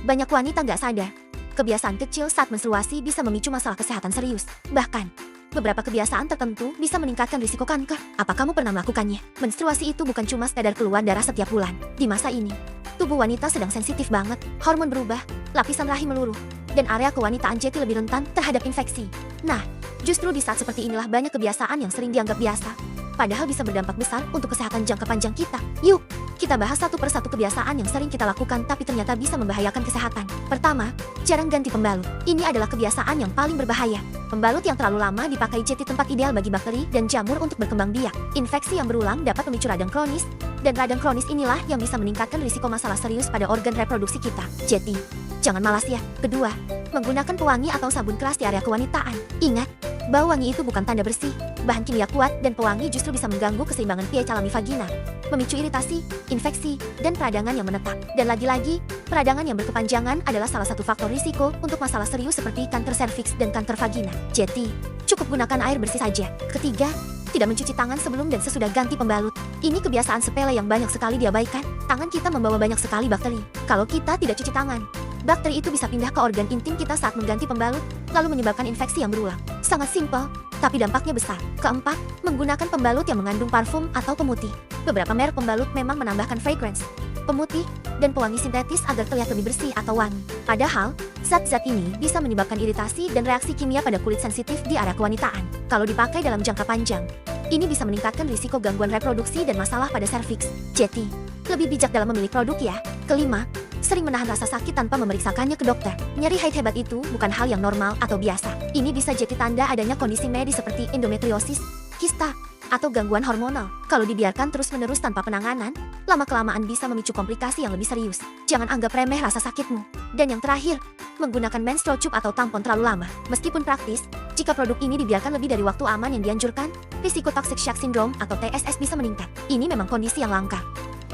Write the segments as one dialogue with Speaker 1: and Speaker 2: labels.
Speaker 1: Banyak wanita nggak sadar. Kebiasaan kecil saat menstruasi bisa memicu masalah kesehatan serius. Bahkan, beberapa kebiasaan tertentu bisa meningkatkan risiko kanker. Apa kamu pernah melakukannya? Menstruasi itu bukan cuma sekadar keluar darah setiap bulan. Di masa ini, tubuh wanita sedang sensitif banget. Hormon berubah, lapisan rahim meluruh, dan area kewanitaan jadi lebih rentan terhadap infeksi. Nah, justru di saat seperti inilah banyak kebiasaan yang sering dianggap biasa, padahal bisa berdampak besar untuk kesehatan jangka panjang kita. Yuk, kita bahas satu persatu kebiasaan yang sering kita lakukan tapi ternyata bisa membahayakan kesehatan. Pertama, jarang ganti pembalut. Ini adalah kebiasaan yang paling berbahaya. Pembalut yang terlalu lama dipakai jadi tempat ideal bagi bakteri dan jamur untuk berkembang biak. Infeksi yang berulang dapat memicu radang kronis, dan radang kronis inilah yang bisa meningkatkan risiko masalah serius pada organ reproduksi kita. Jadi, jangan malas ya. Kedua, menggunakan pewangi atau sabun keras di area kewanitaan. Ingat, bau wangi itu bukan tanda bersih. Bahan kimia kuat dan pewangi justru bisa mengganggu keseimbangan pH alami vagina, memicu iritasi, infeksi, dan peradangan yang menetap. Dan lagi-lagi, peradangan yang berkepanjangan adalah salah satu faktor risiko untuk masalah serius seperti kanker serviks dan kanker vagina. Jadi, cukup gunakan air bersih saja. Ketiga, tidak mencuci tangan sebelum dan sesudah ganti pembalut. Ini kebiasaan sepele yang banyak sekali diabaikan. Tangan kita membawa banyak sekali bakteri. Kalau kita tidak cuci tangan, bakteri itu bisa pindah ke organ intim kita saat mengganti pembalut, lalu menyebabkan infeksi yang berulang. Sangat simpel, tapi dampaknya besar. Keempat, menggunakan pembalut yang mengandung parfum atau pemutih. Beberapa merek pembalut memang menambahkan fragrance, pemutih, dan pewangi sintetis agar terlihat lebih bersih atau wangi. Padahal, zat-zat ini bisa menyebabkan iritasi dan reaksi kimia pada kulit sensitif di area kewanitaan. Kalau dipakai dalam jangka panjang, ini bisa meningkatkan risiko gangguan reproduksi dan masalah pada serviks. Jadi, lebih bijak dalam memilih produk ya. Kelima, sering menahan rasa sakit tanpa memeriksakannya ke dokter. Nyeri haid hebat itu bukan hal yang normal atau biasa. Ini bisa jadi tanda adanya kondisi medis seperti endometriosis, kista, atau gangguan hormonal. Kalau dibiarkan terus-menerus tanpa penanganan, lama-kelamaan bisa memicu komplikasi yang lebih serius. Jangan anggap remeh rasa sakitmu. Dan yang terakhir, menggunakan menstrual tube atau tampon terlalu lama. Meskipun praktis, jika produk ini dibiarkan lebih dari waktu aman yang dianjurkan, risiko toxic shock syndrome atau TSS bisa meningkat. Ini memang kondisi yang langka,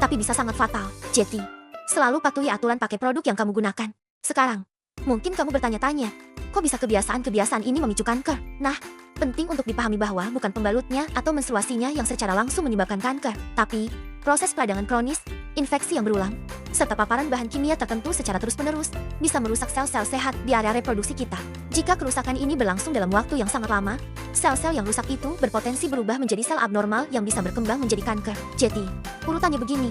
Speaker 1: tapi bisa sangat fatal. Jadi, selalu patuhi aturan pakai produk yang kamu gunakan. Sekarang, mungkin kamu bertanya-tanya, kok bisa kebiasaan-kebiasaan ini memicu kanker? Nah, penting untuk dipahami bahwa bukan pembalutnya atau menstruasinya yang secara langsung menyebabkan kanker, tapi proses peradangan kronis, infeksi yang berulang, serta paparan bahan kimia tertentu secara terus-menerus bisa merusak sel-sel sehat di area reproduksi kita. Jika kerusakan ini berlangsung dalam waktu yang sangat lama, sel-sel yang rusak itu berpotensi berubah menjadi sel abnormal yang bisa berkembang menjadi kanker. Jadi, urutannya begini,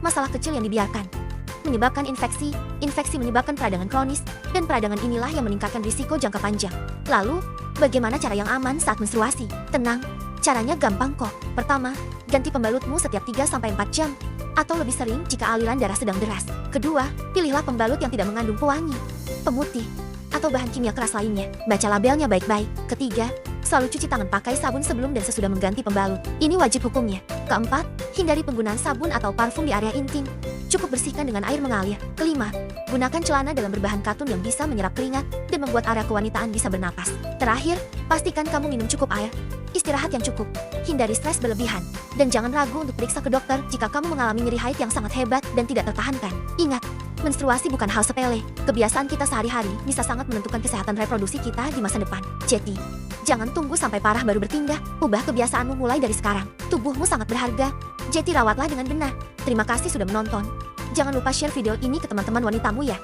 Speaker 1: masalah kecil yang dibiarkan menyebabkan infeksi, infeksi menyebabkan peradangan kronis, dan peradangan inilah yang meningkatkan risiko jangka panjang. Lalu, bagaimana cara yang aman saat menstruasi? Tenang, caranya gampang kok. Pertama, ganti pembalutmu setiap 3-4 jam, atau lebih sering jika aliran darah sedang deras. Kedua, pilihlah pembalut yang tidak mengandung pewangi, pemutih, atau bahan kimia keras lainnya. Baca labelnya baik-baik. Ketiga, selalu cuci tangan pakai sabun sebelum dan sesudah mengganti pembalut. Ini wajib hukumnya. Keempat, hindari penggunaan sabun atau parfum di area intim. Cukup bersihkan dengan air mengalir. Kelima, gunakan celana dalam berbahan katun yang bisa menyerap keringat dan membuat area kewanitaan bisa bernapas. Terakhir, pastikan kamu minum cukup air, istirahat yang cukup, hindari stres berlebihan, dan jangan ragu untuk periksa ke dokter jika kamu mengalami nyeri haid yang sangat hebat dan tidak tertahankan. Ingat, menstruasi bukan hal sepele. Kebiasaan kita sehari-hari bisa sangat menentukan kesehatan reproduksi kita di masa depan. Jadi, jangan tunggu sampai parah baru bertindak. Ubah kebiasaanmu mulai dari sekarang. Tubuhmu sangat berharga, jadi rawatlah dengan benar. Terima kasih sudah menonton. Jangan lupa share video ini ke teman-teman wanitamu ya.